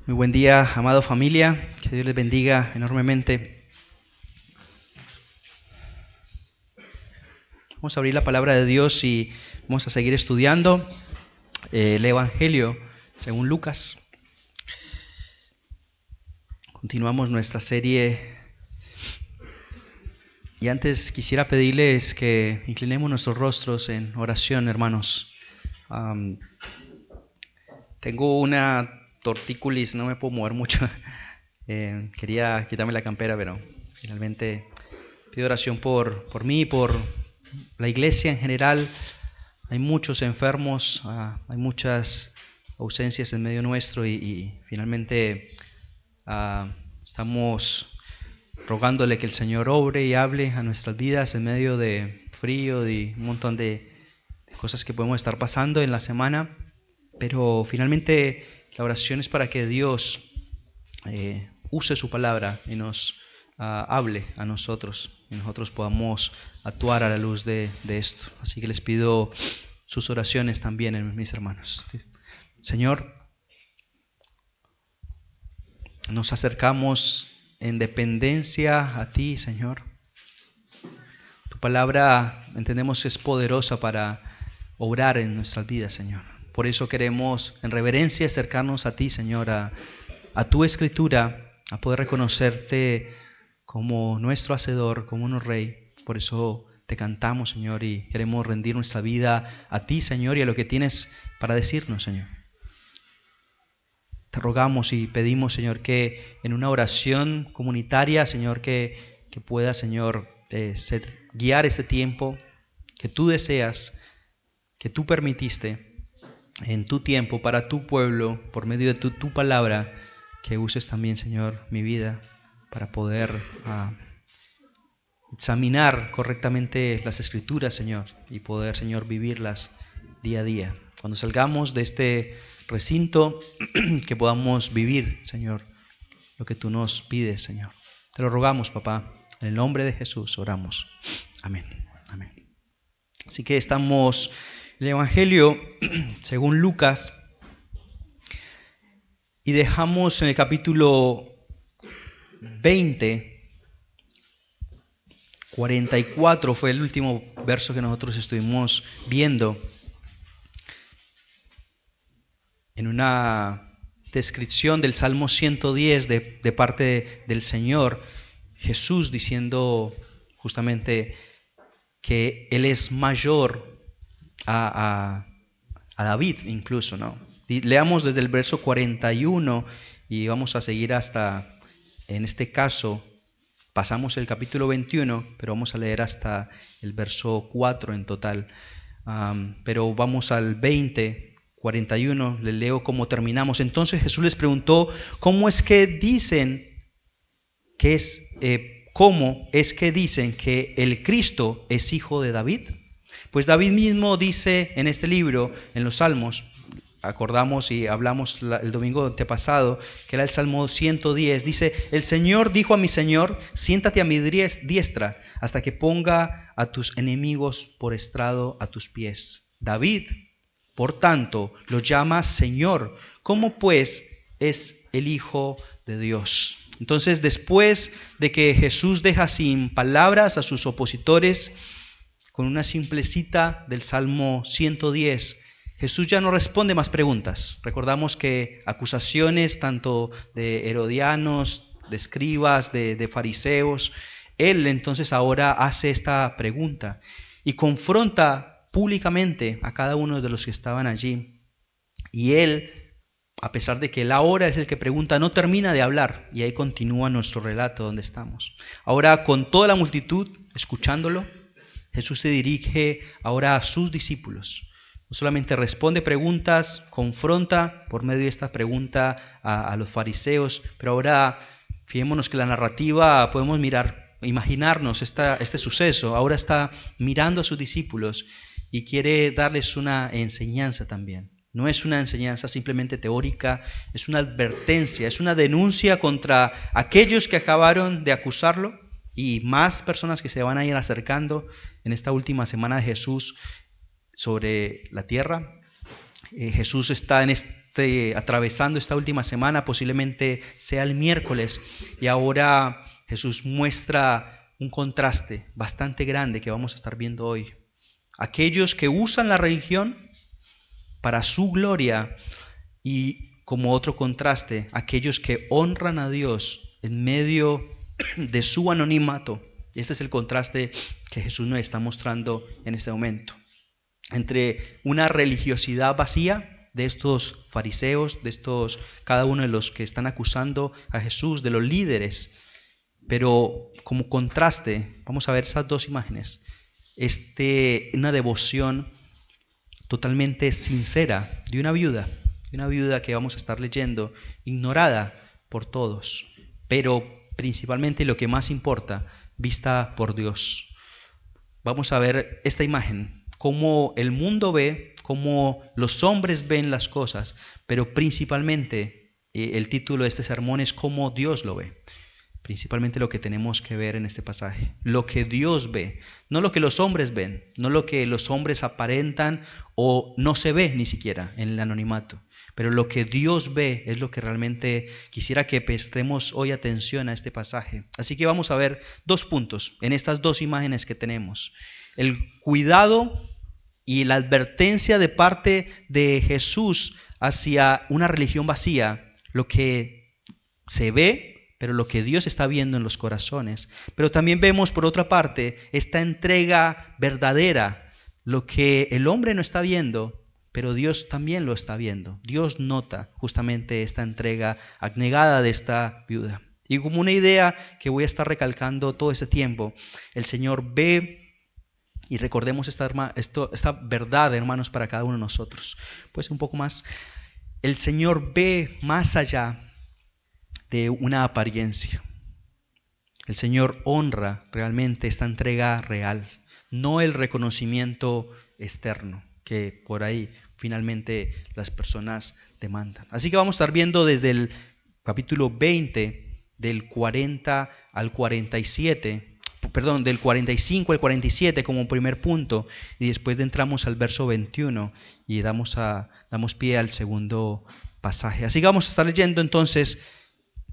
Muy buen día, amado familia. Que Dios les bendiga enormemente. Vamos a abrir la palabra de Dios y vamos a seguir estudiando el Evangelio según Lucas. Continuamos nuestra serie y antes quisiera pedirles que inclinemos nuestros rostros en oración, hermanos. Tengo una tortícolis, no me puedo mover mucho. Quería quitarme la campera, pero finalmente pido oración por mí, por la iglesia en general. Hay muchos enfermos, hay muchas ausencias en medio nuestro y finalmente estamos rogándole que el Señor obre y hable a nuestras vidas en medio de frío, de un montón de cosas que podemos estar pasando en la semana. Pero finalmente la oración es para que Dios use su palabra y nos hable a nosotros y nosotros podamos actuar a la luz de esto. Así que les pido sus oraciones también, mis hermanos. Señor, nos acercamos en dependencia a ti, Señor. Tu palabra entendemos es poderosa para obrar en nuestras vidas, Señor. Por eso queremos en reverencia acercarnos a ti, Señor, a tu escritura, a poder reconocerte como nuestro hacedor, como un rey. Por eso te cantamos, Señor, y queremos rendir nuestra vida a ti, Señor, y a lo que tienes para decirnos, Señor. Te rogamos y pedimos, Señor, que en una oración comunitaria, Señor, que pueda, Señor, guiar este tiempo que tú deseas, que tú permitiste en tu tiempo para tu pueblo, por medio de tu palabra, que uses también, Señor, mi vida para poder examinar correctamente las Escrituras, Señor, y poder, Señor, vivirlas día a día. Cuando salgamos de este recinto, que podamos vivir, Señor, lo que tú nos pides, Señor. Te lo rogamos, papá, en el nombre de Jesús oramos. Amén. Amén. Así que estamos en el Evangelio según Lucas y dejamos en el capítulo 20, 44 fue el último verso que nosotros estuvimos viendo, en una descripción del Salmo 110 de parte del Señor, Jesús diciendo justamente que Él es mayor a David incluso, ¿no? Y leamos desde el verso 41 y vamos a seguir hasta, en este caso, pasamos el capítulo 21, pero vamos a leer hasta el verso 4 en total. Pero vamos al 20, 41, le leo cómo terminamos. Entonces Jesús les preguntó, ¿cómo es que dicen que el Cristo es hijo de David? Pues David mismo dice en este libro, en los Salmos, acordamos y hablamos el domingo antepasado, que era el Salmo 110, dice, el Señor dijo a mi Señor, siéntate a mi diestra hasta que ponga a tus enemigos por estrado a tus pies. David, por tanto, lo llama Señor. ¿Cómo pues es el Hijo de Dios? Entonces, después de que Jesús deja sin palabras a sus opositores, con una simple cita del Salmo 110, Jesús ya no responde más preguntas. Recordamos que acusaciones tanto de herodianos, de escribas, de fariseos, Él entonces ahora hace esta pregunta y confronta públicamente a cada uno de los que estaban allí. Y Él, a pesar de que Él ahora es el que pregunta, no termina de hablar. Y ahí continúa nuestro relato donde estamos. Ahora, con toda la multitud escuchándolo, Jesús se dirige ahora a sus discípulos. No solamente responde preguntas, confronta por medio de esta pregunta a los fariseos, pero ahora fijémonos que la narrativa podemos imaginarnos este suceso. Ahora está mirando a sus discípulos y quiere darles una enseñanza también. No es una enseñanza simplemente teórica, es una advertencia, es una denuncia contra aquellos que acabaron de acusarlo y más personas que se van a ir acercando en esta última semana de Jesús sobre la tierra. Jesús está en atravesando esta última semana, posiblemente sea el miércoles, y ahora Jesús muestra un contraste bastante grande que vamos a estar viendo hoy. Aquellos que usan la religión para su gloria y como otro contraste, aquellos que honran a Dios en medio de su anonimato. Este es el contraste que Jesús nos está mostrando en este momento. Entre una religiosidad vacía de estos fariseos, cada uno de los que están acusando a Jesús, de los líderes. Pero como contraste, vamos a ver esas dos imágenes. Una devoción totalmente sincera de una viuda que vamos a estar leyendo, ignorada por todos, pero principalmente lo que más importa, vista por Dios. Vamos a ver esta imagen, cómo el mundo ve, cómo los hombres ven las cosas, pero principalmente el título de este sermón es cómo Dios lo ve. Principalmente lo que tenemos que ver en este pasaje, lo que Dios ve, no lo que los hombres ven, no lo que los hombres aparentan o no se ve ni siquiera en el anonimato, pero lo que Dios ve es lo que realmente quisiera que prestemos hoy atención a este pasaje. Así que vamos a ver 2 puntos en estas 2 imágenes que tenemos. El cuidado y la advertencia de parte de Jesús hacia una religión vacía, lo que se ve, pero lo que Dios está viendo en los corazones. Pero también vemos, por otra parte, esta entrega verdadera, lo que el hombre no está viendo, pero Dios también lo está viendo. Dios nota justamente esta entrega abnegada de esta viuda. Y como una idea que voy a estar recalcando todo este tiempo, el Señor ve, y recordemos esta verdad, hermanos, para cada uno de nosotros. Pues un poco más, el Señor ve más allá de una apariencia. El Señor honra realmente esta entrega real, no el reconocimiento externo que por ahí finalmente las personas demandan. Así que vamos a estar viendo desde el capítulo 20, del 40 al 47, del 45 al 47 como primer punto, y después entramos al verso 21 y damos pie al segundo pasaje. Así que vamos a estar leyendo entonces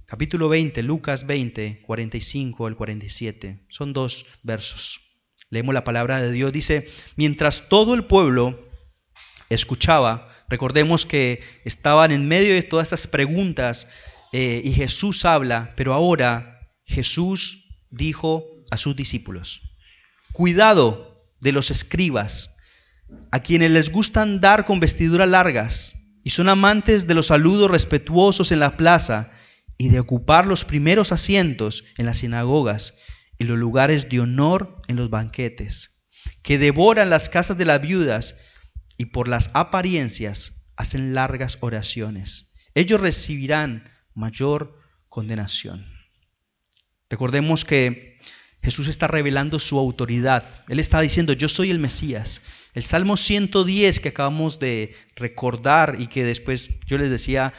capítulo 20, Lucas 20, 45 al 47. Son 2 versos. Leemos la palabra de Dios. Dice: mientras todo el pueblo escuchaba, recordemos que estaban en medio de todas estas preguntas y Jesús habla, pero ahora Jesús dijo a sus discípulos: cuidado de los escribas, a quienes les gusta andar con vestiduras largas y son amantes de los saludos respetuosos en la plaza y de ocupar los primeros asientos en las sinagogas y los lugares de honor en los banquetes, que devoran las casas de las viudas y por las apariencias hacen largas oraciones. Ellos recibirán mayor condenación. Recordemos que Jesús está revelando su autoridad. Él está diciendo: yo soy el Mesías. El Salmo 110 que acabamos de recordar y que después yo les decía,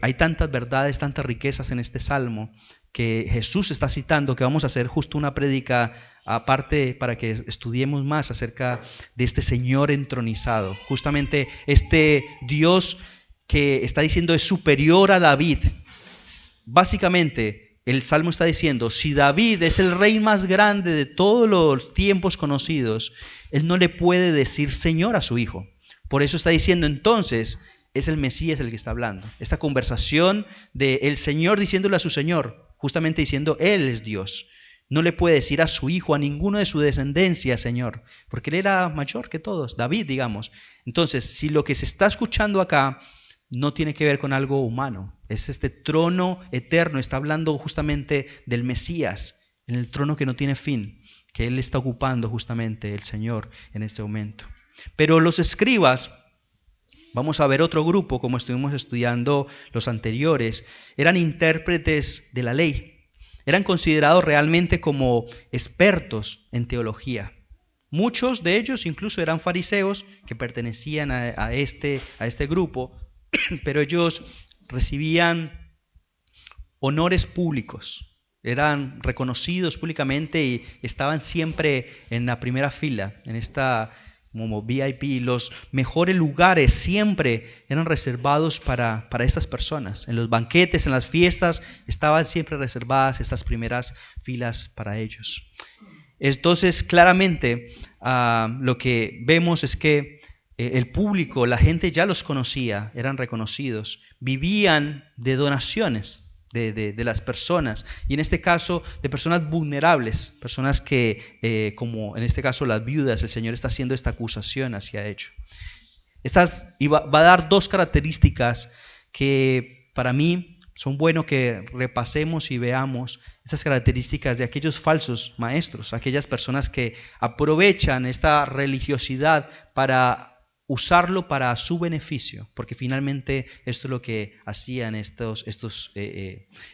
hay tantas verdades, tantas riquezas en este salmo que Jesús está citando, que vamos a hacer justo una prédica aparte para que estudiemos más acerca de este Señor entronizado. Justamente este Dios que está diciendo es superior a David. Básicamente el salmo está diciendo: si David es el rey más grande de todos los tiempos conocidos, él no le puede decir Señor a su hijo. Por eso está diciendo entonces, es el Mesías el que está hablando. Esta conversación de el Señor diciéndole a su Señor, justamente diciendo Él es Dios. No le puede decir a su hijo, a ninguno de su descendencia, Señor, porque él era mayor que todos, David, digamos. Entonces, si lo que se está escuchando acá no tiene que ver con algo humano, es este trono eterno, está hablando justamente del Mesías, en el trono que no tiene fin, que Él está ocupando justamente el Señor en este momento. Pero los escribas, vamos a ver otro grupo, como estuvimos estudiando los anteriores, eran intérpretes de la ley. Eran considerados realmente como expertos en teología. Muchos de ellos incluso eran fariseos que pertenecían a este grupo, pero ellos recibían honores públicos. Eran reconocidos públicamente y estaban siempre en la primera fila, en esta como VIP, los mejores lugares siempre eran reservados para estas personas. En los banquetes, en las fiestas, estaban siempre reservadas estas primeras filas para ellos. Entonces, claramente, lo que vemos es que el público, la gente ya los conocía, eran reconocidos, vivían de donaciones de las personas, y en este caso de personas vulnerables, personas que, como en este caso las viudas, el Señor está haciendo esta acusación hacia ellos. Va a dar dos características que para mí son buenos que repasemos y veamos estas características de aquellos falsos maestros, aquellas personas que aprovechan esta religiosidad para usarlo para su beneficio, porque finalmente esto es lo que hacían estos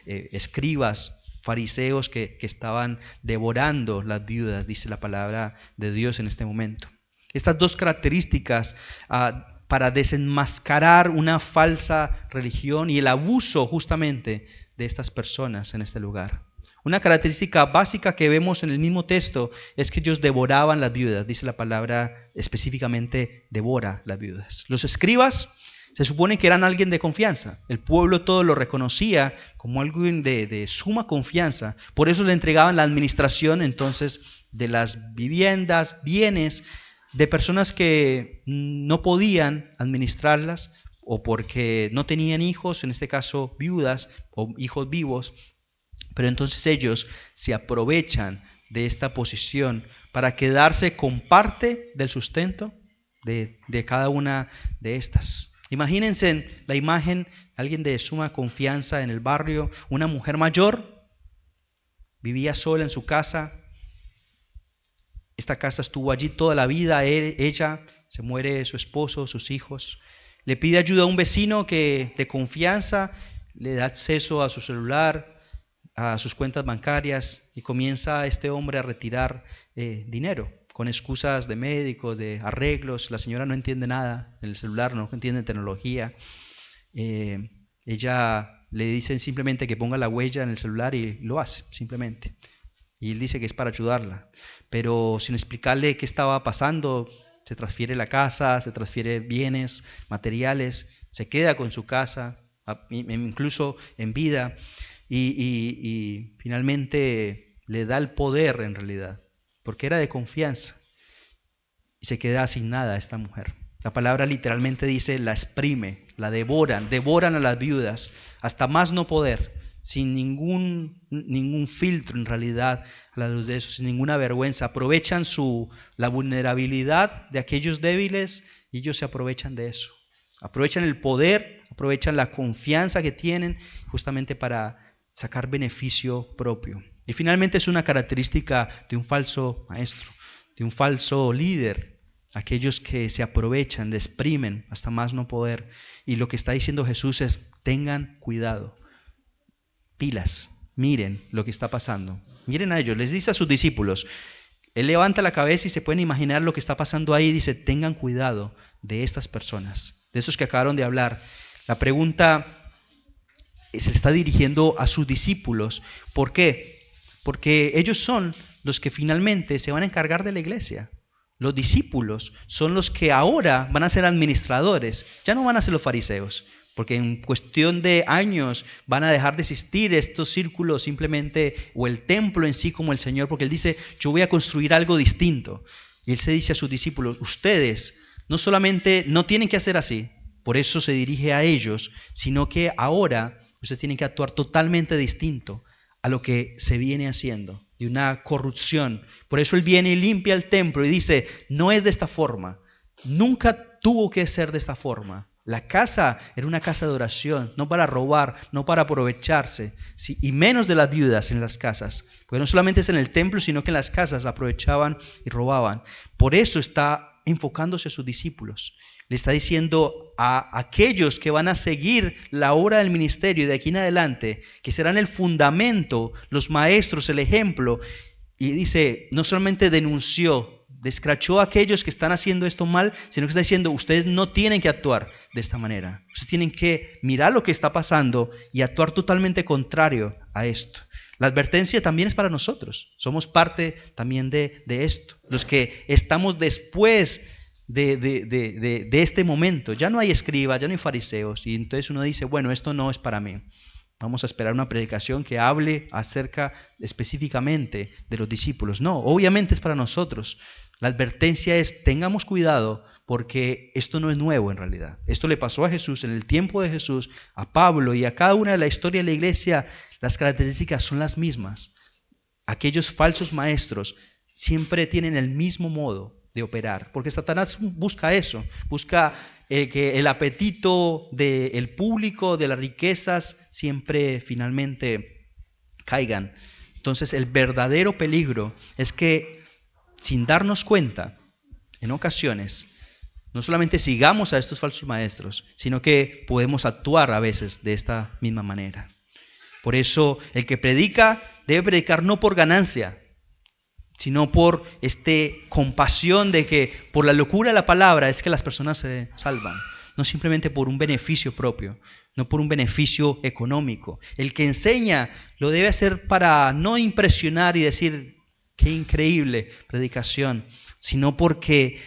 escribas, fariseos que estaban devorando las viudas, dice la palabra de Dios en este momento. Estas dos características para desenmascarar una falsa religión y el abuso justamente de estas personas en este lugar. Una característica básica que vemos en el mismo texto es que ellos devoraban las viudas. Dice la palabra específicamente devora las viudas. Los escribas se supone que eran alguien de confianza. El pueblo todo lo reconocía como alguien de suma confianza. Por eso le entregaban la administración entonces de las viviendas, bienes de personas que no podían administrarlas o porque no tenían hijos, en este caso viudas o hijos vivos. Pero entonces ellos se aprovechan de esta posición para quedarse con parte del sustento de cada una de estas. Imagínense la imagen, alguien de suma confianza en el barrio, una mujer mayor, vivía sola en su casa. Esta casa estuvo allí toda la vida, ella, se muere su esposo, sus hijos. Le pide ayuda a un vecino que de confianza le da acceso a su celular, a sus cuentas bancarias, y comienza este hombre a retirar dinero con excusas de médicos, de arreglos. La señora no entiende nada en el celular, no entiende tecnología. Ella le dicen simplemente que ponga la huella en el celular y lo hace simplemente. Y él dice que es para ayudarla, pero sin explicarle qué estaba pasando. Se transfiere la casa, se transfiere bienes, materiales, se queda con su casa, incluso en vida. Y finalmente le da el poder en realidad, porque era de confianza, y se queda sin nada esta mujer. La palabra literalmente dice, la exprime, la devoran a las viudas, hasta más no poder, sin ningún filtro en realidad a la luz de eso, sin ninguna vergüenza. Aprovechan la vulnerabilidad de aquellos débiles y ellos se aprovechan de eso. Aprovechan el poder, aprovechan la confianza que tienen justamente para sacar beneficio propio. Y finalmente es una característica de un falso maestro, de un falso líder, aquellos que se aprovechan, le exprimen hasta más no poder. Y lo que está diciendo Jesús es, tengan cuidado, pilas, miren lo que está pasando. Miren a ellos, les dice a sus discípulos, él levanta la cabeza y se pueden imaginar lo que está pasando ahí, y dice, tengan cuidado de estas personas, de esos que acabaron de hablar. La pregunta se le está dirigiendo a sus discípulos. ¿Por qué? Porque ellos son los que finalmente se van a encargar de la iglesia. Los discípulos son los que ahora van a ser administradores, ya no van a ser los fariseos, porque en cuestión de años van a dejar de existir estos círculos simplemente, o el templo en sí como el Señor, porque Él dice, yo voy a construir algo distinto. Y Él se dice a sus discípulos, ustedes no solamente no tienen que hacer así, por eso se dirige a ellos, sino que ahora ustedes tienen que actuar totalmente distinto a lo que se viene haciendo, de una corrupción. Por eso Él viene y limpia el templo y dice, no es de esta forma, nunca tuvo que ser de esta forma. La casa era una casa de oración, no para robar, no para aprovecharse, ¿sí? Y menos de las viudas en las casas, porque no solamente es en el templo, sino que en las casas aprovechaban y robaban. Por eso está enfocándose a sus discípulos. Le está diciendo a aquellos que van a seguir la obra del ministerio de aquí en adelante, que serán el fundamento, los maestros, el ejemplo. Y dice, no solamente denunció, descrachó a aquellos que están haciendo esto mal, sino que está diciendo, ustedes no tienen que actuar de esta manera. Ustedes tienen que mirar lo que está pasando y actuar totalmente contrario a esto. La advertencia también es para nosotros. Somos parte también de esto. Los que estamos después de este momento. Ya no hay escribas, ya no hay fariseos. Y entonces uno dice, bueno, esto no es para mí. Vamos a esperar una predicación que hable acerca específicamente de los discípulos. No, obviamente es para nosotros. La advertencia es, tengamos cuidado porque esto no es nuevo en realidad. Esto le pasó a Jesús en el tiempo de Jesús, a Pablo y a cada una de la historia de la iglesia. Las características son las mismas. Aquellos falsos maestros siempre tienen el mismo modo de operar, porque Satanás busca eso, busca que el apetito del público, de las riquezas, siempre finalmente caigan. Entonces el verdadero peligro es que sin darnos cuenta, en ocasiones, no solamente sigamos a estos falsos maestros, sino que podemos actuar a veces de esta misma manera. Por eso el que predica debe predicar no por ganancia, sino por compasión de que por la locura de la palabra es que las personas se salvan. No simplemente por un beneficio propio, no por un beneficio económico. El que enseña lo debe hacer para no impresionar y decir qué increíble predicación, sino porque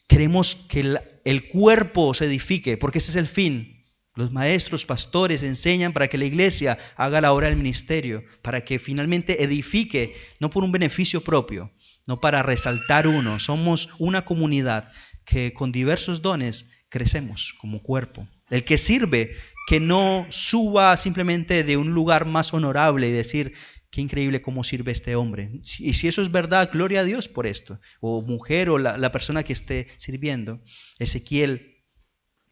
queremos que el cuerpo se edifique, porque ese es el fin. Los maestros, pastores enseñan para que la iglesia haga la obra del ministerio, para que finalmente edifique, no por un beneficio propio, no para resaltar uno. Somos una comunidad que con diversos dones crecemos como cuerpo. El que sirve, que no suba simplemente de un lugar más honorable y decir, qué increíble cómo sirve este hombre. Y si eso es verdad, gloria a Dios por esto. O mujer o la persona que esté sirviendo. Ezequiel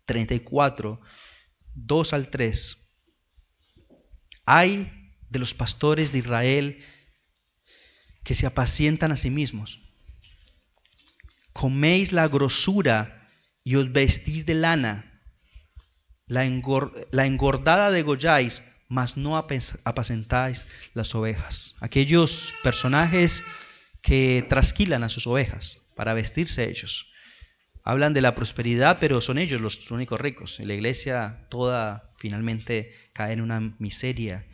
34, 2 al 3. Ay de los pastores de Israel que se apacientan a sí mismos. Coméis la grosura y os vestís de lana. La engordada degolláis, mas no apacentáis las ovejas. Aquellos personajes que trasquilan a sus ovejas para vestirse ellos. Hablan de la prosperidad, pero son ellos los únicos ricos. En la iglesia toda finalmente cae en una miseria.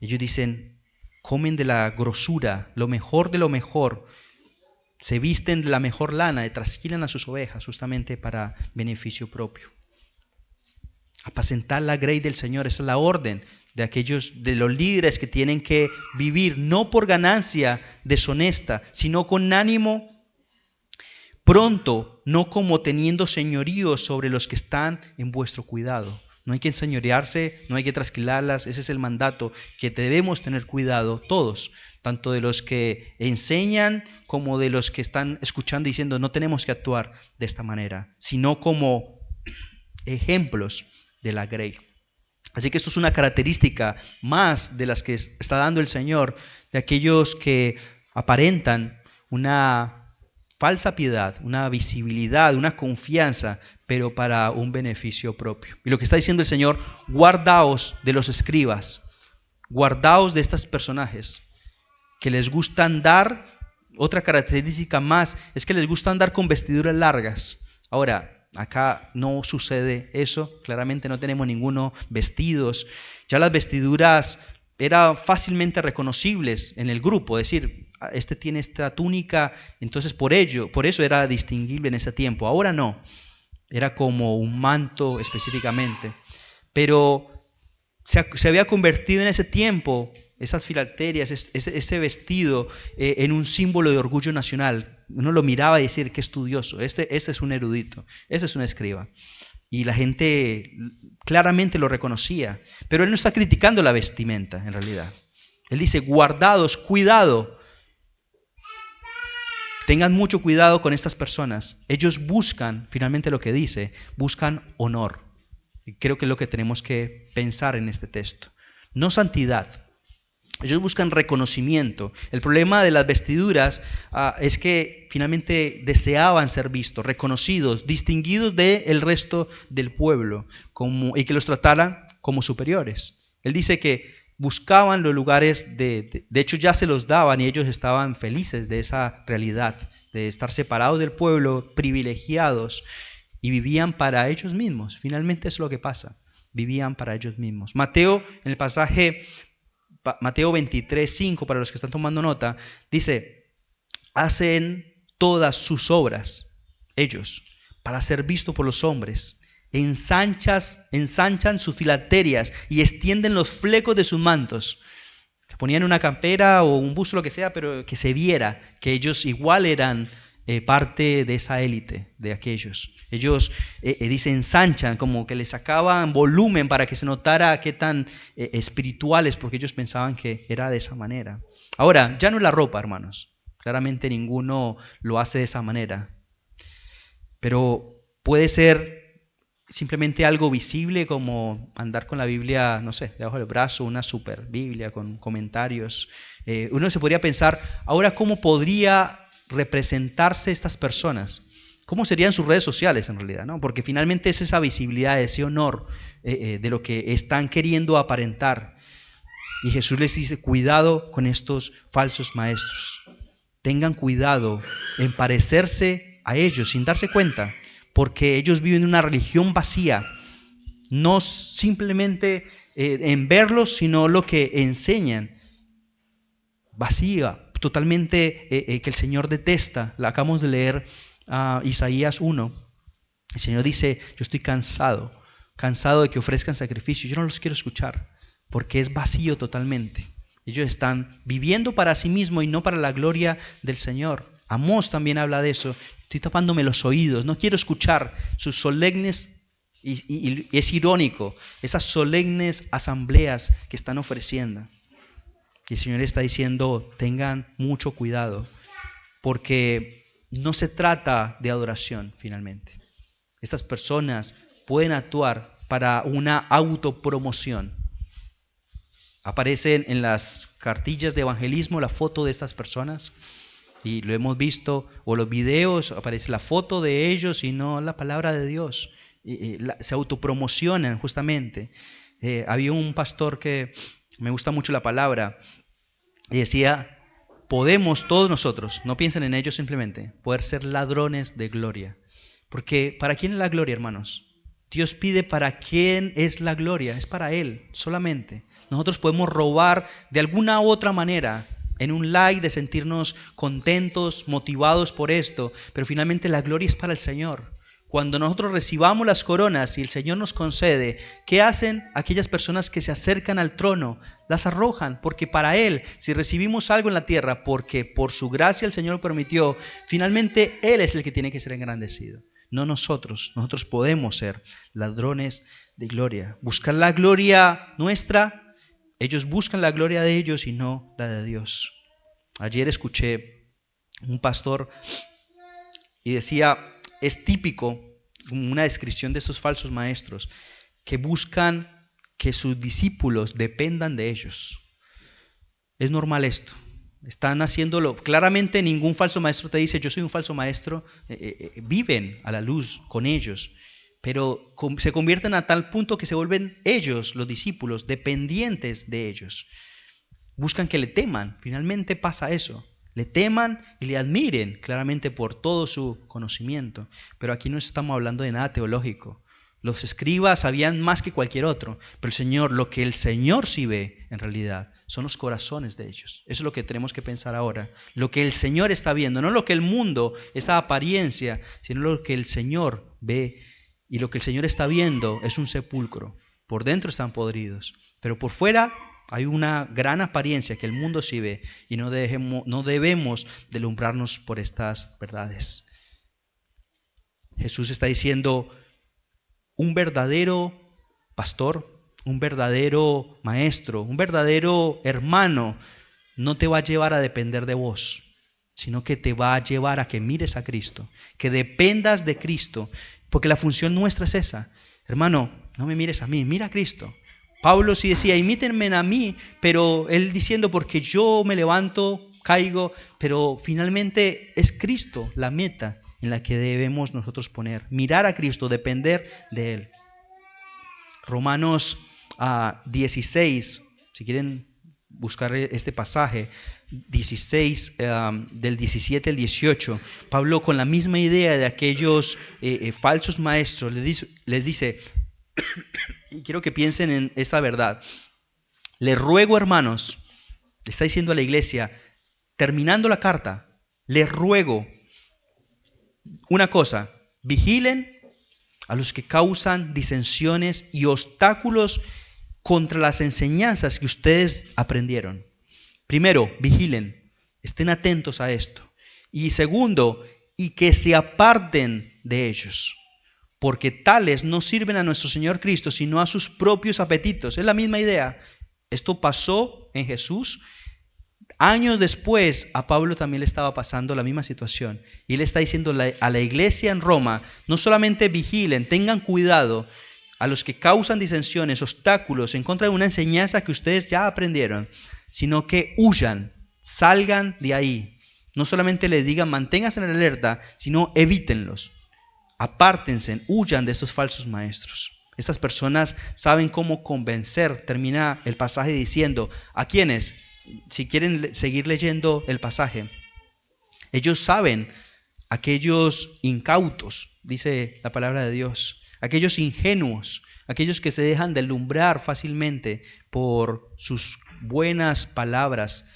Ellos dicen, comen de la grosura, lo mejor de lo mejor. Se visten de la mejor lana y trasquilan a sus ovejas justamente para beneficio propio. Apacentar la grey del Señor, esa es la orden de los líderes que tienen que vivir no por ganancia deshonesta, sino con ánimo pronto, no como teniendo señorío sobre los que están en vuestro cuidado. No hay que enseñorearse, no hay que trasquilarlas, ese es el mandato que debemos tener cuidado todos, tanto de los que enseñan como de los que están escuchando diciendo no tenemos que actuar de esta manera, sino como ejemplos de la grey. Así que esto es una característica más de las que está dando el Señor, de aquellos que aparentan una falsa piedad, una visibilidad, una confianza, pero para un beneficio propio. Y lo que está diciendo el Señor, guardaos de los escribas, guardaos de estos personajes que les gusta andar. Otra característica más es que les gusta andar con vestiduras largas. Ahora, acá no sucede eso, claramente no tenemos ninguno vestidos. Ya las vestiduras eran fácilmente reconocibles en el grupo, es decir, este tiene esta túnica, entonces por eso era distinguible en ese tiempo. Ahora no, era como un manto específicamente, pero se había convertido en ese tiempo, esas filacterias, ese vestido, en un símbolo de orgullo nacional. Uno lo miraba y decía, qué estudioso, este es un erudito, este es un escriba. Y la gente claramente lo reconocía, pero él no está criticando la vestimenta en realidad. Él dice, guardados, cuidado. Tengan mucho cuidado con estas personas. Ellos buscan, finalmente lo que dice, buscan honor. Y creo que es lo que tenemos que pensar en este texto. No santidad. Ellos buscan reconocimiento. El problema de las vestiduras es que finalmente deseaban ser vistos, reconocidos, distinguidos del resto del pueblo y que los trataran como superiores. Él dice que buscaban los lugares, de hecho ya se los daban y ellos estaban felices de esa realidad, de estar separados del pueblo, privilegiados, y vivían para ellos mismos. Finalmente es lo que pasa, vivían para ellos mismos. Mateo, en el pasaje Mateo 23:5, para los que están tomando nota, dice, hacen todas sus obras, ellos, para ser visto por los hombres. Ensanchan sus filaterias y extienden los flecos de sus mantos. Se ponían una campera o un busto, lo que sea, pero que se viera que ellos igual eran parte de esa élite, de aquellos. Ellos, dice, ensanchan, como que le sacaban volumen para que se notara qué tan espirituales, porque ellos pensaban que era de esa manera. Ahora, ya no es la ropa, hermanos. Claramente ninguno lo hace de esa manera. Pero puede ser simplemente algo visible, como andar con la Biblia, no sé, debajo del brazo, una super Biblia con comentarios. Uno se podría pensar, ahora, ¿cómo podría representarse estas personas? ¿Cómo serían sus redes sociales en realidad? ¿No? Porque finalmente es esa visibilidad, ese honor de lo que están queriendo aparentar. Y Jesús les dice, cuidado con estos falsos maestros. Tengan cuidado en parecerse a ellos sin darse cuenta, porque ellos viven una religión vacía, no simplemente en verlos, sino lo que enseñan. Vacía, totalmente, que el Señor detesta. La acabamos de leer Isaías 1. El Señor dice, yo estoy cansado de que ofrezcan sacrificios. Yo no los quiero escuchar, porque es vacío totalmente. Ellos están viviendo para sí mismos y no para la gloria del Señor. Amós también habla de eso. Estoy tapándome los oídos, no quiero escuchar sus solemnes, y es irónico, esas solemnes asambleas que están ofreciendo. Y el Señor está diciendo, tengan mucho cuidado, porque no se trata de adoración finalmente. Estas personas pueden actuar para una autopromoción. Aparecen en las cartillas de evangelismo la foto de estas personas, y lo hemos visto, o los videos, aparece la foto de ellos y no la palabra de Dios. Se autopromocionan justamente. Había un pastor que me gusta mucho la palabra, y decía, podemos todos nosotros, no piensen en ellos simplemente, poder ser ladrones de gloria. Porque ¿para quién es la gloria, hermanos? Dios pide para quién es la gloria, es para Él solamente. Nosotros podemos robar de alguna u otra manera, en un like, de sentirnos contentos, motivados por esto, pero finalmente la gloria es para el Señor. Cuando nosotros recibamos las coronas y el Señor nos concede, ¿qué hacen aquellas personas que se acercan al trono? Las arrojan, porque para Él, si recibimos algo en la tierra, porque por su gracia el Señor lo permitió, finalmente Él es el que tiene que ser engrandecido. No nosotros. Nosotros podemos ser ladrones de gloria. Buscar la gloria nuestra. Ellos buscan la gloria de ellos y no la de Dios. Ayer escuché un pastor y decía, es típico, una descripción de esos falsos maestros, que buscan que sus discípulos dependan de ellos. Es normal esto. Están haciéndolo. Claramente ningún falso maestro te dice, yo soy un falso maestro. Viven a la luz con ellos, pero se convierten a tal punto que se vuelven ellos, los discípulos, dependientes de ellos. Buscan que le teman. Finalmente pasa eso. Le teman y le admiren, claramente por todo su conocimiento. Pero aquí no estamos hablando de nada teológico. Los escribas sabían más que cualquier otro, pero lo que el Señor sí ve en realidad son los corazones de ellos. Eso es lo que tenemos que pensar ahora. Lo que el Señor está viendo, no lo que el mundo, esa apariencia, sino lo que el Señor ve. Y lo que el Señor está viendo es un sepulcro. Por dentro están podridos, pero por fuera hay una gran apariencia que el mundo sí ve, y no debemos deslumbrarnos por estas verdades. Jesús está diciendo, un verdadero pastor, un verdadero maestro, un verdadero hermano no te va a llevar a depender de vos, sino que te va a llevar a que mires a Cristo, que dependas de Cristo, porque la función nuestra es esa. Hermano, no me mires a mí, mira a Cristo. Pablo sí decía, imítenme a mí, pero él diciendo, porque yo me levanto, caigo, pero finalmente es Cristo la meta en la que debemos nosotros poner. Mirar a Cristo, depender de Él. Romanos 16, si quieren buscar este pasaje, 16, del 17 al 18, Pablo con la misma idea de aquellos falsos maestros les dice, y quiero que piensen en esa verdad, les ruego, hermanos, le está diciendo a la iglesia, terminando la carta, les ruego una cosa, Vigilen a los que causan disensiones y obstáculos contra las enseñanzas que ustedes aprendieron. Primero, vigilen, estén atentos a esto. Y segundo, y que se aparten de ellos, porque tales no sirven a nuestro Señor Cristo, sino a sus propios apetitos. Es la misma idea. Esto pasó en Jesús. Años después, a Pablo también le estaba pasando la misma situación. Y él está diciendo a la iglesia en Roma, no solamente vigilen, tengan cuidado a los que causan disensiones, obstáculos en contra de una enseñanza que ustedes ya aprendieron, sino que huyan, salgan de ahí. No solamente les digan manténganse en alerta, sino evítenlos. Apártense, huyan de estos falsos maestros. Estas personas saben cómo convencer. Termina el pasaje diciendo, ¿a quiénes? Si quieren seguir leyendo el pasaje, ellos saben, aquellos incautos, dice la palabra de Dios, aquellos ingenuos, aquellos que se dejan deslumbrar fácilmente por sus buenas palabras,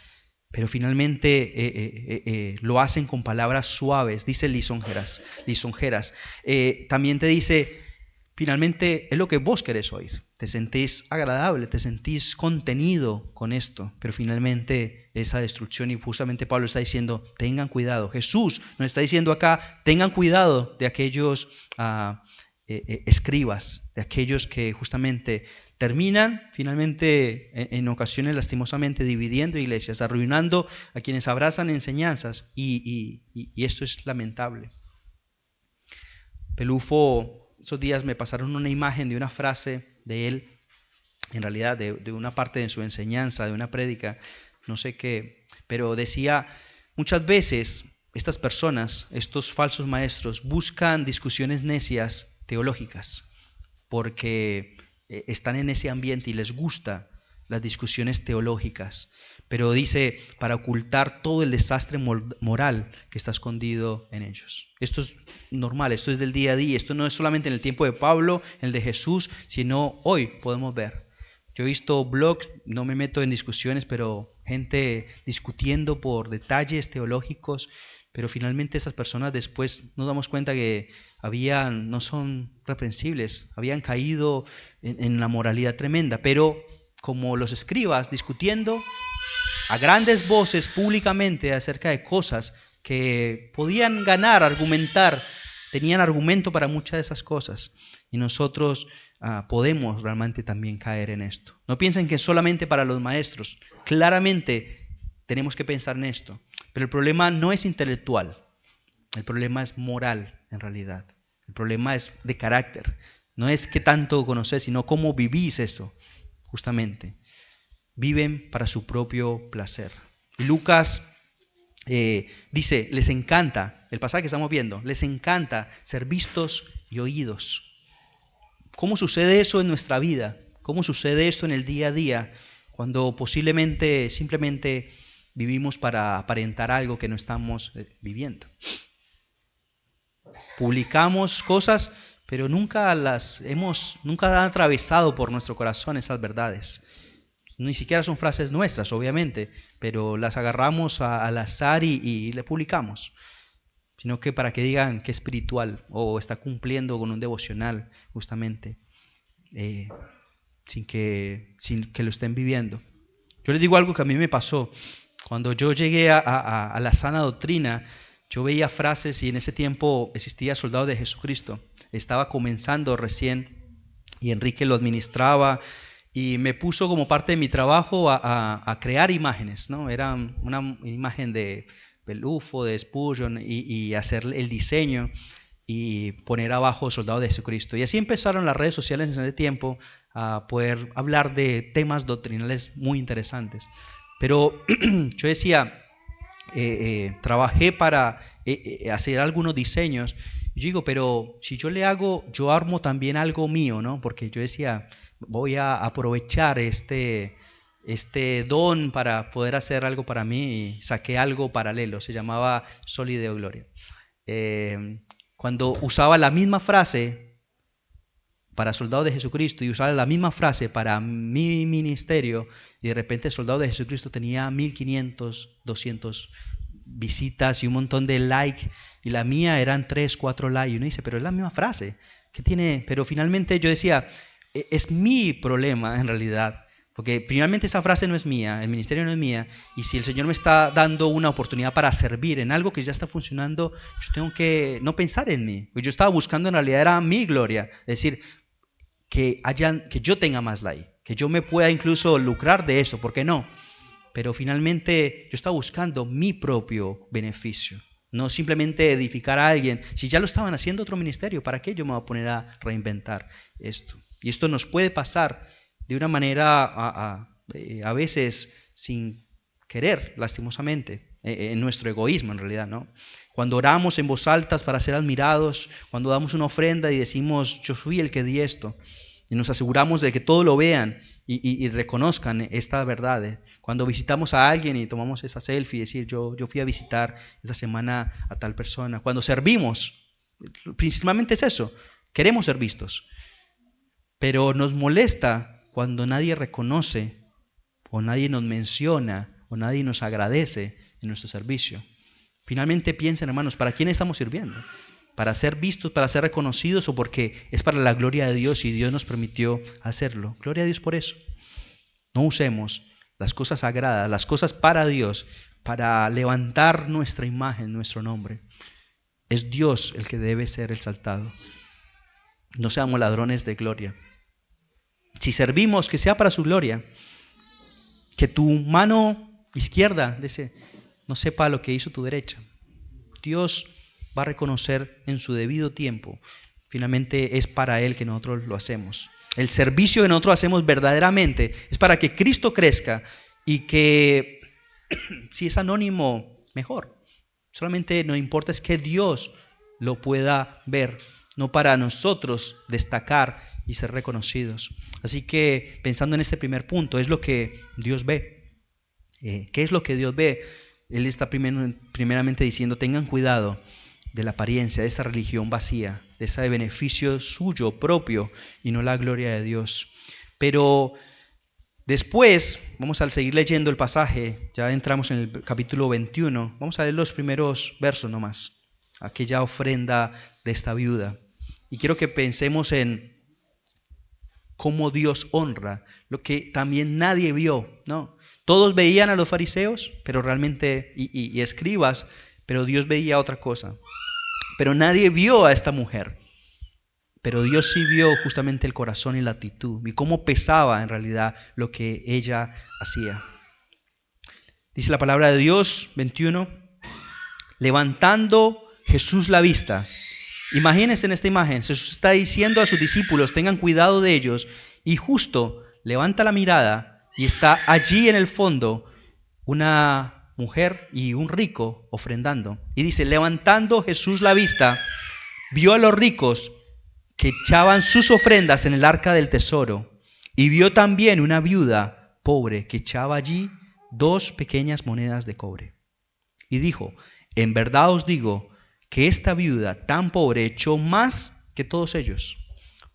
pero finalmente lo hacen con palabras suaves, dice lisonjeras. También te dice, finalmente es lo que vos querés oír. Te sentís agradable, te sentís contenido con esto, pero finalmente esa destrucción, y justamente Pablo está diciendo, tengan cuidado. Jesús nos está diciendo acá, tengan cuidado de aquellos escribas, de aquellos que justamente terminan finalmente en ocasiones lastimosamente dividiendo iglesias, arruinando a quienes abrazan enseñanzas, y esto es lamentable. Pelufo, esos días me pasaron una imagen de una frase de él, en realidad de una parte de su enseñanza, de una prédica, no sé qué, pero decía, muchas veces estas personas, estos falsos maestros, buscan discusiones necias teológicas, porque están en ese ambiente y les gusta las discusiones teológicas, pero dice, para ocultar todo el desastre moral que está escondido en ellos. Esto es normal, esto es del día a día, esto no es solamente en el tiempo de Pablo, el de Jesús, sino hoy podemos ver. Yo he visto blogs, no me meto en discusiones, pero gente discutiendo por detalles teológicos, pero finalmente esas personas después nos damos cuenta que no son reprensibles, habían caído en la moralidad tremenda, pero como los escribas discutiendo a grandes voces públicamente acerca de cosas que podían ganar, argumentar, tenían argumento para muchas de esas cosas, y nosotros podemos realmente también caer en esto. No piensen que es solamente para los maestros, claramente tenemos que pensar en esto, pero el problema no es intelectual, el problema es moral en realidad, el problema es de carácter, no es qué tanto conoces, sino cómo vivís eso. Justamente, viven para su propio placer. Lucas dice, les encanta, el pasaje que estamos viendo, les encanta ser vistos y oídos. ¿Cómo sucede eso en nuestra vida? ¿Cómo sucede esto en el día a día? Cuando posiblemente simplemente vivimos para aparentar algo que no estamos viviendo. Publicamos cosas, pero nunca han atravesado por nuestro corazón esas verdades. Ni siquiera son frases nuestras, obviamente, pero las agarramos al azar y le publicamos. Sino que para que digan que es espiritual o está cumpliendo con un devocional, justamente, sin que lo estén viviendo. Yo les digo algo que a mí me pasó. Cuando yo llegué a la sana doctrina, yo veía frases, y en ese tiempo existía Soldado de Jesucristo. Estaba comenzando recién y Enrique lo administraba y me puso como parte de mi trabajo a crear imágenes, ¿no? Era una imagen de Pelufo, de Spurgeon, y hacer el diseño y poner abajo Soldado de Jesucristo. Y así empezaron las redes sociales en ese tiempo a poder hablar de temas doctrinales muy interesantes. Pero yo decía, trabajé para hacer algunos diseños. Yo digo, pero si yo armo también algo mío, ¿no? Porque yo decía, voy a aprovechar este don para poder hacer algo para mí, y saqué algo paralelo, se llamaba Sol y Deo Gloria. Cuando usaba la misma frase para Soldado de Jesucristo y usaba la misma frase para mi ministerio, y de repente Soldado de Jesucristo tenía 1500, 200 visitas y un montón de likes, y la mía eran 3, 4 likes. Y uno dice, pero es la misma frase. ¿Qué tiene? Pero finalmente yo decía, es mi problema en realidad. Porque finalmente esa frase no es mía, el ministerio no es mía, y si el Señor me está dando una oportunidad para servir en algo que ya está funcionando, yo tengo que no pensar en mí. Porque yo estaba buscando en realidad era mi gloria, es decir, que yo tenga más like, que yo me pueda incluso lucrar de eso, ¿por qué no? Pero finalmente yo estaba buscando mi propio beneficio, no simplemente edificar a alguien. Si ya lo estaban haciendo otro ministerio, ¿para qué yo me voy a poner a reinventar esto? Y esto nos puede pasar de una manera a veces sin querer, lastimosamente, en nuestro egoísmo en realidad, ¿no? Cuando oramos en voz alta para ser admirados, cuando damos una ofrenda y decimos, yo fui el que di esto, y nos aseguramos de que todos lo vean y reconozcan esta verdad. Cuando visitamos a alguien y tomamos esa selfie y decir, yo fui a visitar esta semana a tal persona. Cuando servimos, principalmente es eso, queremos ser vistos, pero nos molesta cuando nadie reconoce o nadie nos menciona o nadie nos agradece en nuestro servicio. Finalmente piensen, hermanos, ¿para quién estamos sirviendo? ¿Para ser vistos, para ser reconocidos o porque es para la gloria de Dios y Dios nos permitió hacerlo? Gloria a Dios por eso. No usemos las cosas sagradas, las cosas para Dios, para levantar nuestra imagen, nuestro nombre. Es Dios el que debe ser exaltado. No seamos ladrones de gloria. Si servimos, que sea para su gloria. Que tu mano izquierda no sepa lo que hizo tu derecha. Dios va a reconocer en su debido tiempo. Finalmente es para Él que nosotros lo hacemos. El servicio que nosotros hacemos verdaderamente es para que Cristo crezca y que si es anónimo, mejor. Solamente nos importa es que Dios lo pueda ver, no para nosotros destacar y ser reconocidos. Así que pensando en este primer punto, es lo que Dios ve. ¿Qué es lo que Dios ve? Él está primeramente diciendo, tengan cuidado de la apariencia, de esa religión vacía, de ese beneficio suyo propio y no la gloria de Dios. Pero después, vamos a seguir leyendo el pasaje, ya entramos en el capítulo 21, vamos a leer los primeros versos nomás, aquella ofrenda de esta viuda. Y quiero que pensemos en cómo Dios honra lo que también nadie vio, ¿no? Todos veían a los fariseos, pero realmente, y escribas, pero Dios veía otra cosa. Pero nadie vio a esta mujer. Pero Dios sí vio justamente el corazón y la actitud, y cómo pesaba en realidad lo que ella hacía. Dice la palabra de Dios, 21, levantando Jesús la vista. Imagínense en esta imagen, Jesús está diciendo a sus discípulos, tengan cuidado de ellos, y justo levanta la mirada y está allí en el fondo una mujer y un rico ofrendando. Y dice, levantando Jesús la vista, vio a los ricos que echaban sus ofrendas en el arca del tesoro, y vio también una viuda pobre que echaba allí 2 pequeñas monedas de cobre. Y dijo, en verdad os digo, que esta viuda tan pobre echó más que todos ellos,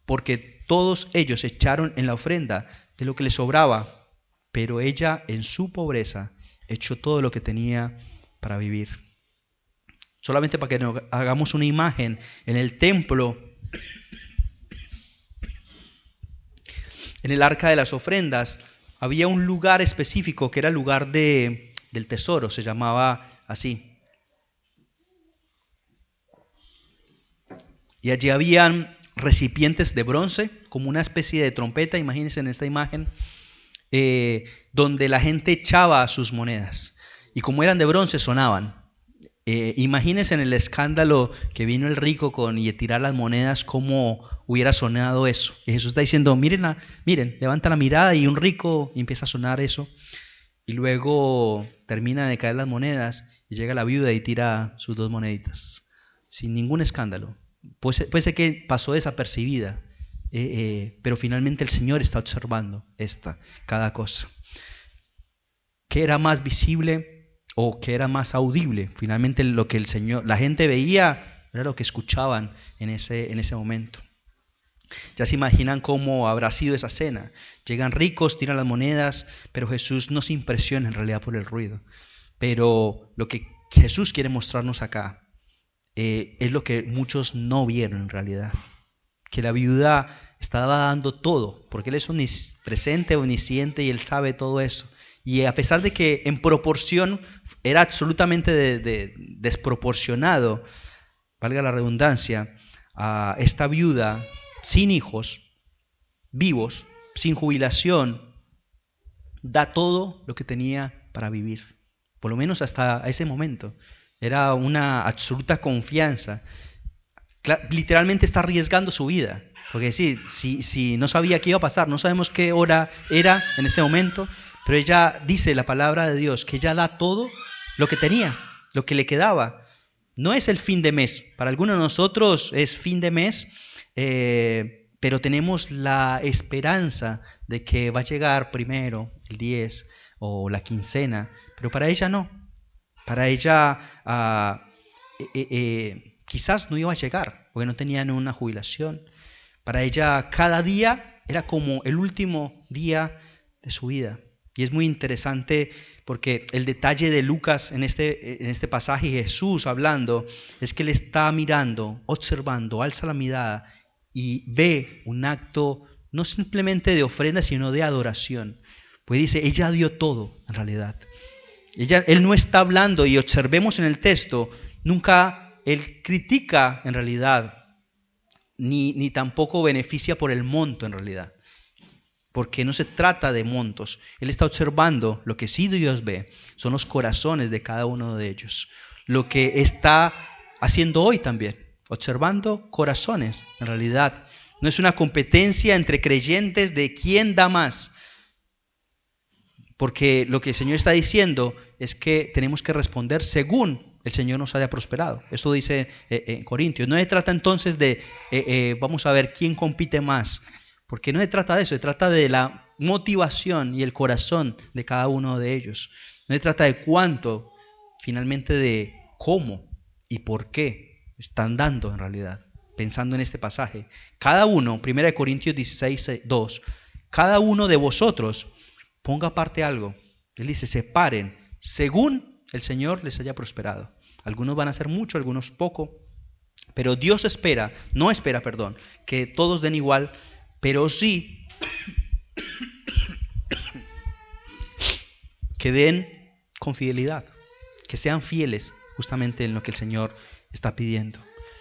porque todos ellos echaron en la ofrenda de lo que les sobraba, pero ella en su pobreza echó todo lo que tenía para vivir. Solamente para que nos hagamos una imagen, en el templo, en el arca de las ofrendas, había un lugar específico que era el lugar del tesoro, se llamaba así. Y allí habían recipientes de bronce, como una especie de trompeta, imagínense en esta imagen, donde la gente echaba sus monedas. Y como eran de bronce, sonaban. Imagínense en el escándalo que vino el rico y tirar las monedas, cómo hubiera sonado eso. Y Jesús está diciendo, miren, levanta la mirada y un rico y empieza a sonar eso. Y luego termina de caer las monedas y llega la viuda y tira sus 2 moneditas, sin ningún escándalo. Puede ser que pasó desapercibida, pero finalmente el Señor está observando cada cosa. ¿Qué era más visible o qué era más audible? Finalmente lo que la gente veía era lo que escuchaban en ese momento. Ya se imaginan cómo habrá sido esa cena. Llegan ricos, tiran las monedas, pero Jesús no se impresiona en realidad por el ruido. Pero lo que que Jesús quiere mostrarnos acá es lo que muchos no vieron en realidad. Que la viuda estaba dando todo, porque Él es omnipresente, omnisciente y Él sabe todo eso. Y a pesar de que en proporción era absolutamente desproporcionado, valga la redundancia, a esta viuda sin hijos, vivos, sin jubilación, da todo lo que tenía para vivir. Por lo menos hasta ese momento. Era una absoluta confianza. Literalmente está arriesgando su vida. Porque si no sabía qué iba a pasar, no sabemos qué hora era en ese momento, pero ella dice la palabra de Dios que ella da todo lo que tenía, lo que le quedaba. No es el fin de mes. Para algunos de nosotros es fin de mes, pero tenemos la esperanza de que va a llegar primero el 10 o la quincena, pero para ella no. Para ella quizás no iba a llegar, porque no tenían una jubilación. Para ella cada día era como el último día de su vida. Y es muy interesante porque el detalle de Lucas en este pasaje, Jesús hablando, es que él está mirando, observando, alza la mirada y ve un acto no simplemente de ofrenda, sino de adoración. Pues dice, ella dio todo en realidad. Él no está hablando, y observemos en el texto, nunca él critica en realidad, ni tampoco beneficia por el monto en realidad. Porque no se trata de montos. Él está observando lo que sí Dios ve, son los corazones de cada uno de ellos. Lo que está haciendo hoy también, observando corazones en realidad. No es una competencia entre creyentes de quién da más. Porque lo que el Señor está diciendo es que tenemos que responder según el Señor nos haya prosperado. Eso dice en Corintios. No se trata entonces de, vamos a ver quién compite más. Porque no se trata de eso, se trata de la motivación y el corazón de cada uno de ellos. No se trata de cuánto, finalmente de cómo y por qué están dando en realidad. Pensando en este pasaje. Cada uno, 1 Corintios 16:2, cada uno de vosotros ponga aparte algo. Él dice, separen según el Señor les haya prosperado. Algunos van a hacer mucho, algunos poco. Pero Dios no espera, que todos den igual, pero sí que den con fidelidad, que sean fieles justamente en lo que el Señor está pidiendo.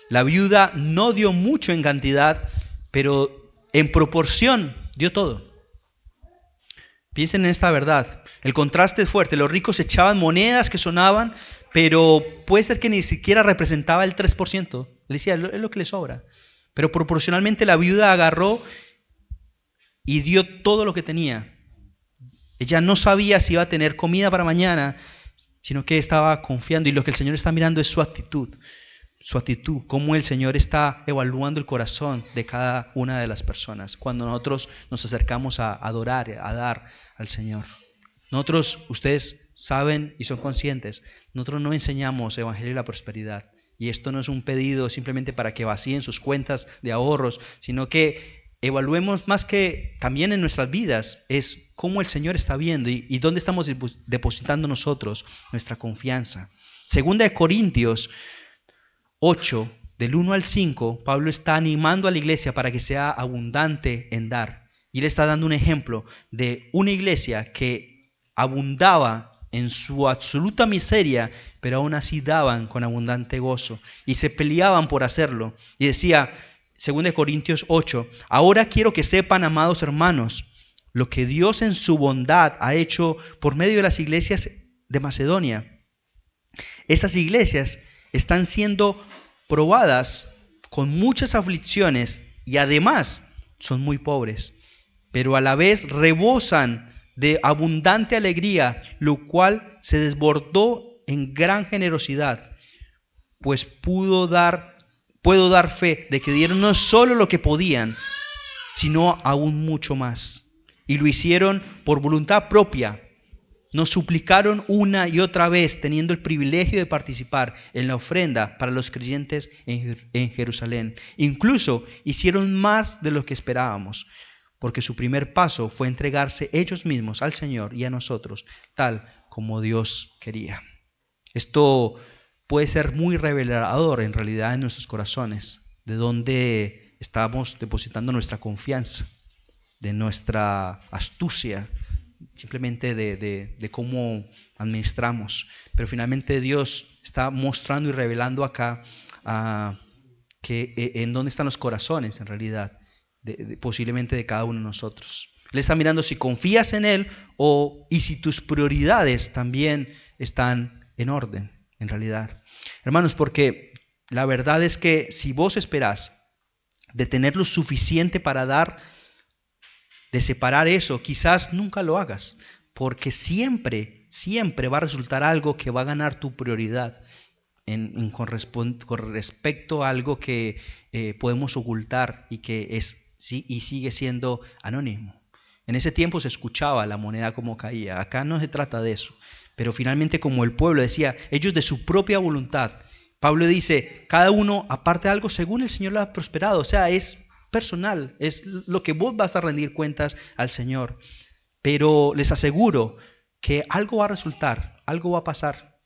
La viuda no dio mucho en cantidad, pero en proporción dio todo. Piensen en esta verdad. El contraste es fuerte. Los ricos echaban monedas que sonaban, pero puede ser que ni siquiera representaba el 3%. Le decía, es lo que le sobra. Pero proporcionalmente la viuda agarró y dio todo lo que tenía. Ella no sabía si iba a tener comida para mañana, sino que estaba confiando. Y lo que el Señor está mirando es su actitud. Su actitud, cómo el Señor está evaluando el corazón de cada una de las personas cuando nosotros nos acercamos a adorar, a dar al Señor. Nosotros, ustedes saben y son conscientes, nosotros no enseñamos Evangelio y la prosperidad. Y esto no es un pedido simplemente para que vacíen sus cuentas de ahorros, sino que evaluemos más que también en nuestras vidas, es cómo el Señor está viendo y dónde estamos depositando nosotros nuestra confianza. 2 Corintios 8, del 1 al 5, Pablo está animando a la iglesia para que sea abundante en dar. Y le está dando un ejemplo de una iglesia que abundaba en su absoluta miseria, pero aún así daban con abundante gozo. Y se peleaban por hacerlo. Y decía, 2 Corintios 8, ahora quiero que sepan, amados hermanos, lo que Dios en su bondad ha hecho por medio de las iglesias de Macedonia. Estas iglesias están siendo probadas con muchas aflicciones y además son muy pobres, pero a la vez rebosan de abundante alegría, lo cual se desbordó en gran generosidad, pues puedo dar fe de que dieron no solo lo que podían, sino aún mucho más. Y lo hicieron por voluntad propia. Nos suplicaron una y otra vez, teniendo el privilegio de participar en la ofrenda para los creyentes en Jerusalén. Incluso hicieron más de lo que esperábamos, porque su primer paso fue entregarse ellos mismos al Señor y a nosotros, tal como Dios quería. Esto puede ser muy revelador en realidad en nuestros corazones, de dónde estamos depositando nuestra confianza, de nuestra astucia, simplemente de cómo administramos. Pero finalmente Dios está mostrando y revelando acá en dónde están los corazones en realidad, posiblemente de cada uno de nosotros. Él está mirando si confías en Él y si tus prioridades también están en orden, en realidad. Hermanos, porque la verdad es que si vos esperás de tener lo suficiente para dar, de separar eso, quizás nunca lo hagas, porque siempre va a resultar algo que va a ganar tu prioridad con respecto a algo que podemos ocultar y que y sigue siendo anónimo. En ese tiempo se escuchaba la moneda como caía. Acá no se trata de eso. Pero finalmente, como el pueblo decía, ellos de su propia voluntad. Pablo dice, cada uno aparte algo según el Señor lo ha prosperado. O sea, es personal, es lo que vos vas a rendir cuentas al Señor. Pero les aseguro que algo va a resultar, algo va a pasar.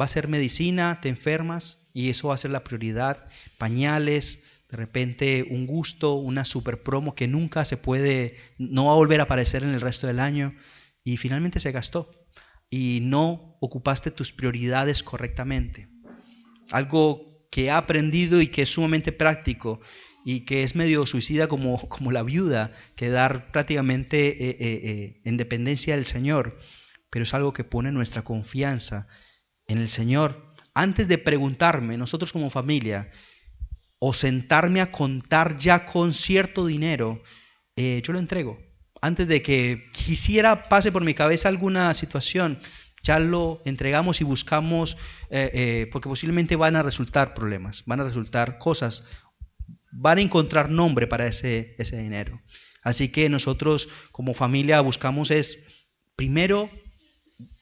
Va a ser medicina, te enfermas y eso va a ser la prioridad. Pañales, de repente un gusto, una super promo que nunca no va a volver a aparecer en el resto del año y finalmente se gastó y no ocupaste tus prioridades correctamente. Algo que he aprendido y que es sumamente práctico y que es medio suicida como la viuda, quedar prácticamente en dependencia del Señor, pero es algo que pone nuestra confianza en el Señor. Antes de preguntarme, nosotros como familia, o sentarme a contar ya con cierto dinero, yo lo entrego. Antes de que pase por mi cabeza alguna situación, ya lo entregamos y buscamos, porque posiblemente van a resultar problemas, van a resultar cosas, van a encontrar nombre para ese dinero. Así que nosotros como familia buscamos primero,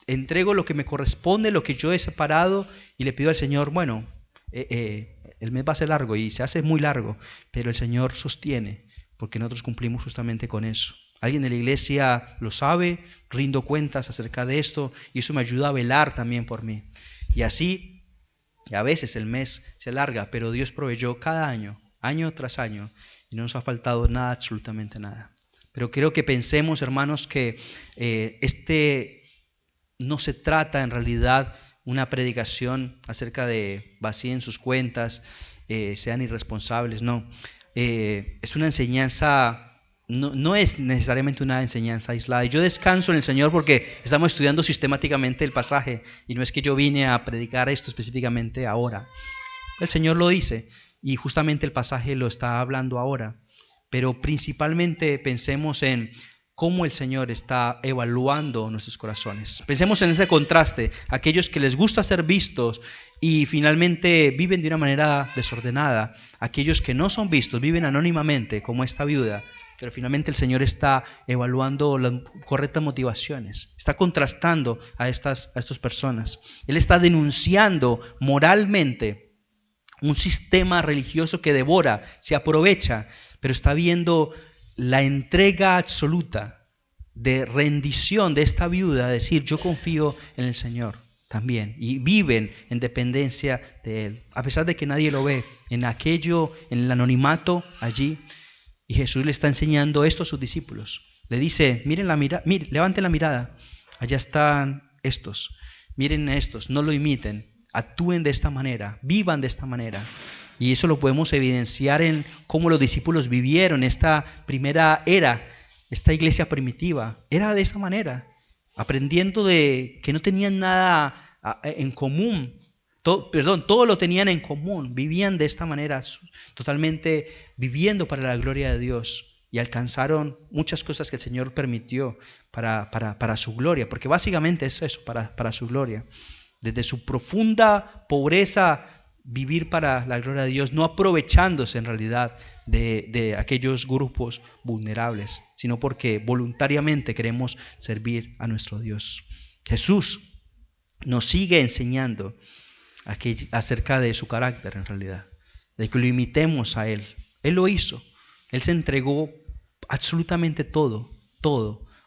entrego lo que me corresponde, lo que yo he separado y le pido al Señor, bueno, el mes va a ser largo y se hace muy largo, pero el Señor sostiene, porque nosotros cumplimos justamente con eso. Alguien de la iglesia lo sabe, rindo cuentas acerca de esto y eso me ayuda a velar también por mí. Y así, a veces el mes se alarga, pero Dios proveyó cada año, año tras año, y no nos ha faltado nada, absolutamente nada. Pero quiero que pensemos, hermanos, que no se trata en realidad una predicación acerca de vacíen sus cuentas, sean irresponsables, no. Es una enseñanza, no es necesariamente una enseñanza aislada. Y yo descanso en el Señor porque estamos estudiando sistemáticamente el pasaje y no es que yo vine a predicar esto específicamente ahora. El Señor lo dice y justamente el pasaje lo está hablando ahora. Pero principalmente pensemos en cómo el Señor está evaluando nuestros corazones. Pensemos en ese contraste, aquellos que les gusta ser vistos y finalmente viven de una manera desordenada, aquellos que no son vistos, viven anónimamente como esta viuda, pero finalmente el Señor está evaluando las correctas motivaciones, está contrastando a estas personas. Él está denunciando moralmente un sistema religioso que devora, se aprovecha, pero está viendo la entrega absoluta de rendición de esta viuda, decir yo confío en el Señor también, y viven en dependencia de Él, a pesar de que nadie lo ve, en el anonimato allí, y Jesús le está enseñando esto a sus discípulos. Le dice, miren levanten la mirada, allá están estos, miren a estos, no lo imiten, actúen de esta manera, vivan de esta manera. Y eso lo podemos evidenciar en cómo los discípulos vivieron esta primera era, esta iglesia primitiva. Era de esa manera, aprendiendo de que no tenían nada en común. Todo lo tenían en común. Vivían de esta manera, totalmente viviendo para la gloria de Dios. Y alcanzaron muchas cosas que el Señor permitió para su gloria. Porque básicamente es eso, para su gloria. Desde su profunda pobreza, vivir para la gloria de Dios, no aprovechándose en realidad de aquellos grupos vulnerables, sino porque voluntariamente queremos servir a nuestro Dios. Jesús nos sigue enseñando acerca de su carácter en realidad, de que lo imitemos a Él. Él lo hizo, Él se entregó absolutamente todo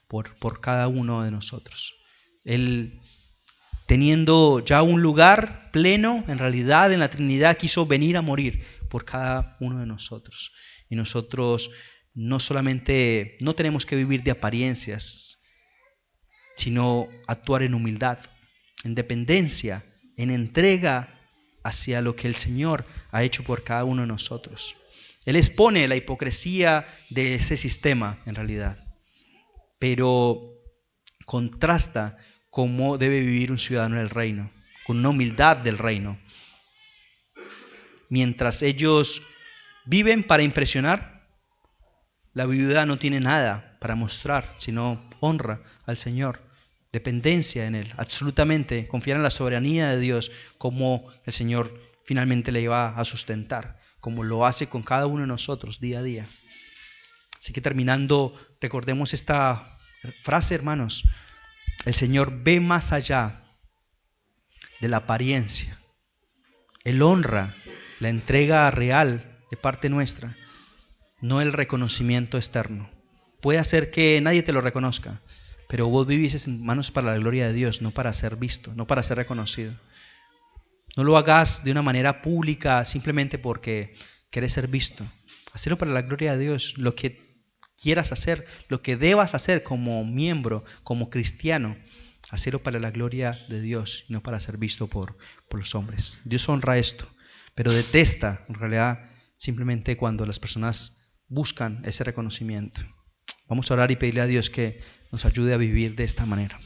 por cada uno de nosotros. Él teniendo ya un lugar pleno, en realidad en la Trinidad quiso venir a morir por cada uno de nosotros. Y nosotros no solamente no tenemos que vivir de apariencias, sino actuar en humildad, en dependencia, en entrega hacia lo que el Señor ha hecho por cada uno de nosotros. Él expone la hipocresía de ese sistema en realidad, pero contrasta cómo debe vivir un ciudadano del reino, con una humildad del reino. Mientras ellos viven para impresionar, la viuda no tiene nada para mostrar, sino honra al Señor, dependencia en Él, absolutamente confiar en la soberanía de Dios, como el Señor finalmente le va a sustentar, como lo hace con cada uno de nosotros día a día. Así que terminando, recordemos esta frase, hermanos: el Señor ve más allá de la apariencia. Él honra la entrega real de parte nuestra, no el reconocimiento externo. Puede hacer que nadie te lo reconozca, pero vos vivís, hermanos, para la gloria de Dios, no para ser visto, no para ser reconocido. No lo hagas de una manera pública simplemente porque querés ser visto. Hacelo para la gloria de Dios, lo que quieras hacer, lo que debas hacer como miembro, como cristiano. Hacelo para la gloria de Dios y no para ser visto por los hombres. Dios honra esto, pero detesta en realidad simplemente cuando las personas buscan ese reconocimiento. Vamos a orar y pedirle a Dios que nos ayude a vivir de esta manera.